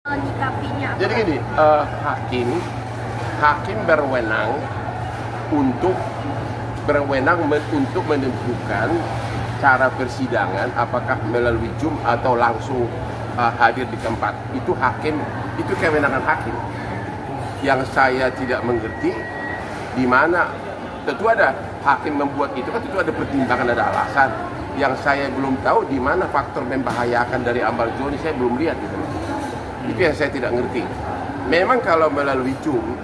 menyikapinya apa? Jadi gini, hakim untuk menentukan cara persidangan apakah melalui Zoom atau langsung hadir di tempat. Itu kewenangan hakim. Yang saya tidak mengerti di mana, tentu ada hakim membuat itu kan tentu ada pertimbangan, ada alasan. Yang saya belum tahu di mana faktor membahayakan dari Ambar Joni, saya belum lihat gitu. Itu yang saya tidak ngerti. Memang kalau melalui Zoom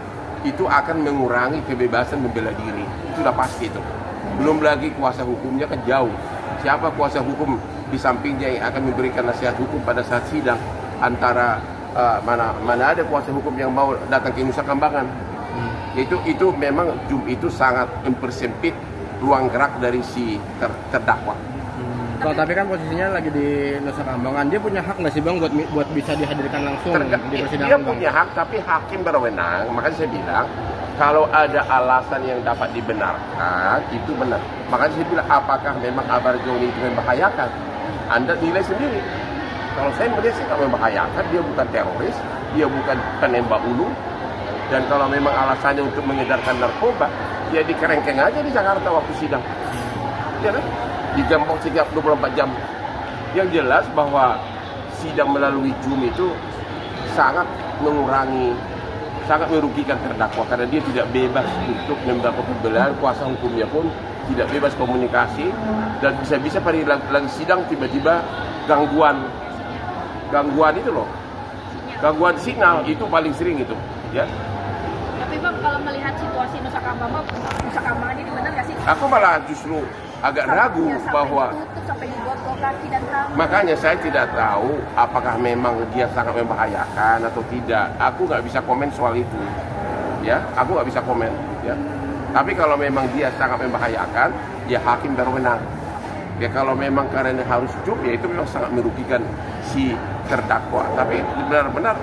itu akan mengurangi kebebasan membela diri, itu sudah pasti itu. Belum lagi kuasa hukumnya kan jauh. Siapa kuasa hukum di sampingnya yang akan memberikan nasihat hukum pada saat sidang? Antara mana ada kuasa hukum yang mau datang ke Nusa Kambangan? Itu memang Zoom itu sangat mempersempit ruang gerak dari si terdakwa. Tapi kan posisinya lagi di Nusa Kambangan, dia punya hak nggak sih Bang buat bisa dihadirkan langsung di persidangan? Dia punya hak, tapi hakim berwenang. Makanya saya bilang kalau ada alasan yang dapat dibenarkan itu benar. Makanya saya bilang apakah memang Ambar Joni itu membahayakan? Anda nilai sendiri. Kalau saya melihat sih nggak membahayakan, dia bukan teroris, dia bukan penembak ulu. Dan kalau memang alasannya untuk mengedarkan narkoba, ya dikerengkeng aja di Jakarta waktu sidang. Ya kan? Digembok setiap 24 jam. Yang jelas bahwa sidang melalui Zoom itu sangat merugikan terdakwa karena dia tidak bebas untuk mendapat pembelaan, kuasa hukumnya pun tidak bebas komunikasi, dan bisa-bisa pada lagi sidang tiba-tiba gangguan itu loh. Gangguan sinyal itu paling sering itu, ya. Tapi Bang, kalau melihat situasi Nusa Kambangan ini benar nggak sih? Aku malah justru agak ragu bahwa sampai dibuat lokasi dan kami. Makanya saya tidak tahu apakah memang dia sangat membahayakan atau tidak. Aku nggak bisa komen soal itu, ya. Aku nggak bisa komen, ya. Tapi kalau memang dia sangat membahayakan, ya hakim berwenang. Ya kalau memang karena harus Zoom, ya itu memang sangat merugikan si terdakwa. Tapi benar-benar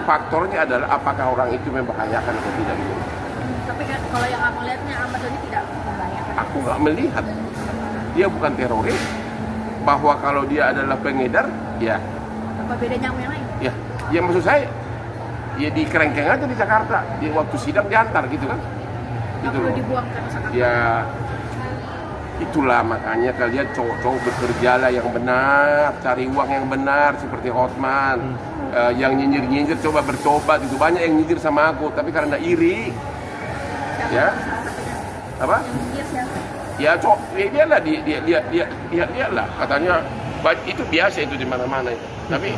faktornya adalah apakah orang itu membahayakan atau tidak gitu. Tapi kan kalau yang aku lihatnya Ambar Joni tidak membahayakan. Aku nggak melihat dia bukan teroris, bahwa kalau dia adalah pengedar, ya. Apa bedanya sama yang lain? Ya maksud saya, ya dikerengkeng aja di Jakarta, di waktu sidang diantar gitu kan. Nggak perlu dibuang ke Nusa Kambangan. Ya itulah makanya kalian cowok-cowok bekerjalah yang benar, cari uang yang benar seperti Hotman. Yang nyinyir-nyinyir coba bertobat, itu banyak yang nyinyir sama aku tapi karena iri. Ya. Apa? Ya cowok, dia lah katanya itu biasa itu di mana-mana itu. Tapi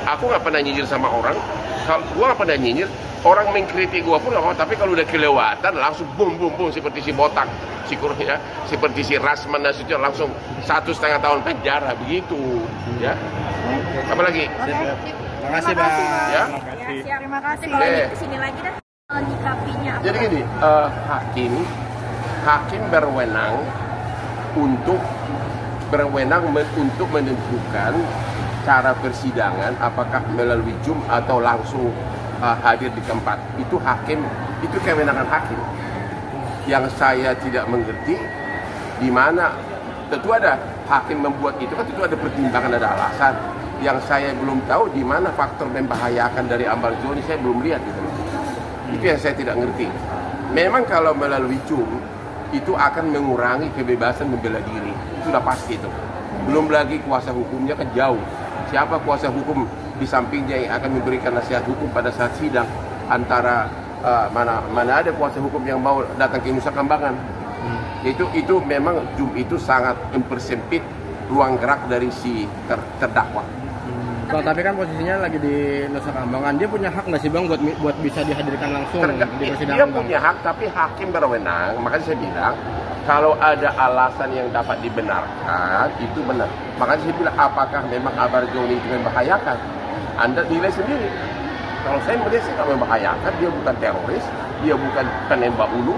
aku nggak pernah nyinyir sama orang. Kalau gua nggak pernah nyinyir, orang mengkritik gua pun nggak mau. Tapi kalau udah kelewatan langsung bum seperti si botak, si kurnya, seperti si Rasman dan itu langsung 1,5 tahun penjara begitu. Ya. Apalagi? Terima kasih Bang. Ya. Terima kasih. Kalau kesini lagi dah menyikapinya apa? Jadi gini, hakim berwenang untuk menentukan cara persidangan apakah melalui Zoom atau langsung hadir di tempat. Itu kewenangan hakim. Yang saya tidak mengerti di mana, tentu ada hakim membuat itu kan tentu ada pertimbangan, ada alasan. Yang saya belum tahu di mana faktor membahayakan dari Ambar Joni, saya belum lihat gitu. Itu yang saya tidak ngerti. Memang kalau melalui Zoom itu akan mengurangi kebebasan membela diri, itu sudah pasti itu. Belum lagi kuasa hukumnya kan jauh. Siapa kuasa hukum di sampingnya yang akan memberikan nasihat hukum pada saat sidang? Antara mana ada kuasa hukum yang mau datang ke Nusa Kambangan? Itu memang Zoom itu sangat mempersempit ruang gerak dari si terdakwa. Tapi kan posisinya lagi di Nusa Kambangan, dia punya hak nggak sih Bang buat bisa dihadirkan langsung di persidangan? Dia punya hak, tapi hakim berwenang. Makanya saya bilang kalau ada alasan yang dapat dibenarkan itu benar. Makanya saya bilang apakah memang Ambar Joni itu membahayakan? Anda nilai sendiri. Kalau saya melihat sih nggak membahayakan, dia bukan teroris, dia bukan penembak ulu.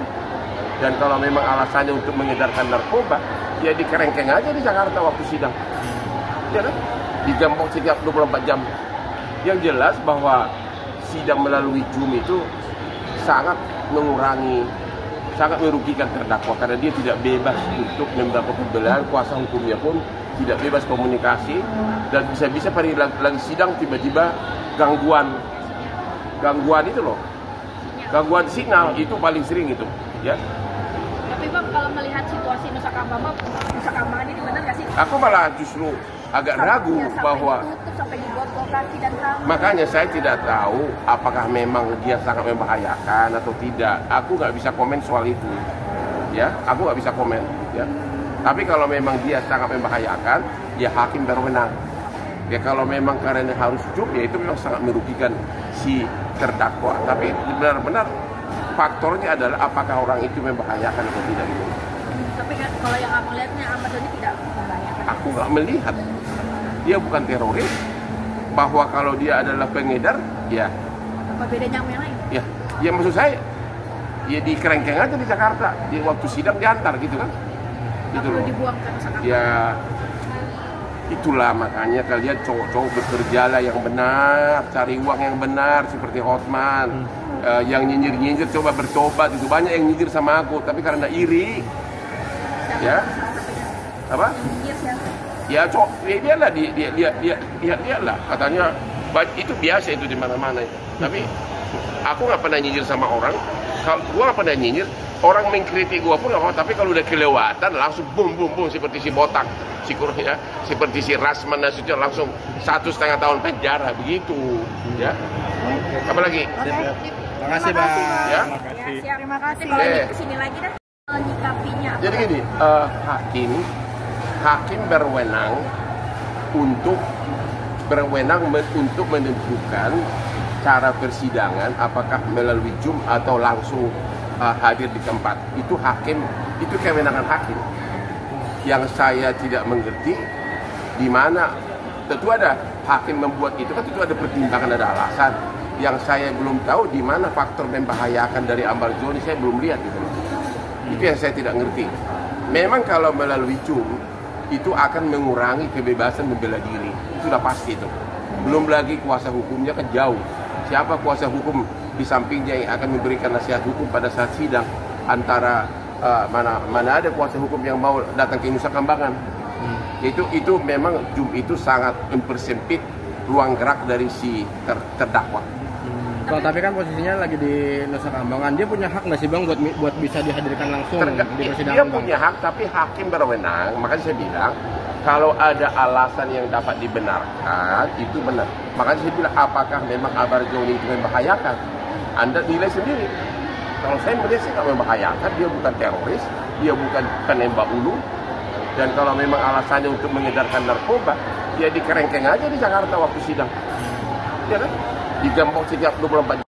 Dan kalau memang alasannya untuk mengedarkan narkoba, ya dikerengkeng aja di Jakarta waktu sidang. Ya kan? Digembok setiap 24 jam. Yang jelas bahwa sidang melalui Zoom itu sangat merugikan terdakwa karena dia tidak bebas untuk mendapat pembelaan, kuasa hukumnya pun tidak bebas komunikasi, dan bisa-bisa pada lagi sidang tiba-tiba gangguan itu loh, gangguan sinyal itu paling sering itu, ya. Tapi Bang, kalau melihat situasi Nusa Kambangan ini benar nggak sih? Aku malah justru agak ragu Sampai bahwa ditutup, sampai dibotol kaki dan tangan. makanya saya tidak tahu apakah memang dia sangat membahayakan atau tidak. Aku nggak bisa komen soal itu, ya. Aku nggak bisa komen, ya. Tapi kalau memang dia sangat membahayakan, ya hakim berwenang. Ya kalau memang karena harus hidup, ya itu memang sangat merugikan si terdakwa. Tapi benar-benar faktornya adalah apakah orang itu membahayakan atau tidak itu. Tapi kalau yang aku lihatnya Ahmad Doni tidak membahayakan. Aku nggak melihat dia bukan teroris. Bahwa kalau dia adalah pengedar, ya. Apa bedanya sama yang lain? Ya maksud saya, ya dikerengkeng aja di Jakarta. Di waktu sidang diantar gitu kan. Nggak perlu dibuang ke Nusa Kambangan. Ya itulah makanya kalian cowok-cowok bekerjalah yang benar, cari uang yang benar seperti Hotman. Yang nyinyir-nyinyir coba bertobat. Itu banyak yang nyinyir sama aku, tapi karena iri. Ya. Apa? Nyinyir siapa? Ya cowok, dia lah katanya itu biasa itu di mana-mana itu. Tapi aku nggak pernah nyinyir sama orang. Kalau gua nggak pernah nyinyir, orang mengkritik gua pun nggak. Tapi kalau udah kelewatan langsung bum seperti si botak, si kurnya, seperti si Rasman Nasution langsung 1,5 tahun penjara begitu, ya. Apa lagi? Terima kasih Bang. Ya. Siap. Terima kasih. Kalau kesini lagi dah menyikapinya. Jadi gini, hakim berwenang untuk menentukan cara persidangan apakah melalui Zoom atau langsung hadir di tempat. Itu kewenangan hakim. Yang saya tidak mengerti di mana tentu ada hakim membuat itu kan tentu ada pertimbangan, ada alasan. Yang saya belum tahu di mana faktor membahayakan dari Ahmad Doni, saya belum lihat gitu. Itu yang saya tidak ngerti. Memang kalau melalui Zoom itu akan mengurangi kebebasan membela diri. Itu sudah pasti itu. Belum lagi kuasa hukumnya kan jauh. Siapa kuasa hukum di sampingnya yang akan memberikan nasihat hukum pada saat sidang? Antara mana ada kuasa hukum yang mau datang ke Nusa Kambangan? Itu memang Zoom itu sangat mempersempit ruang gerak dari si terdakwa. Kalau tapi kan posisinya lagi di Nusa Kambangan, dia punya hak nggak sih Bang buat bisa dihadirkan langsung di persidangan? Dia punya hak, tapi hakim berwenang. Makanya saya bilang kalau ada alasan yang dapat dibenarkan itu benar. Makanya saya bilang apakah memang Ahmad Doni itu membahayakan? Anda nilai sendiri. Kalau saya melihat sih nggak membahayakan, dia bukan teroris, dia bukan penembak ulu. Dan kalau memang alasannya untuk mengedarkan narkoba, ya dikerengkeng aja di Jakarta waktu sidang. Ya kan? Digembok setiap 24 jam.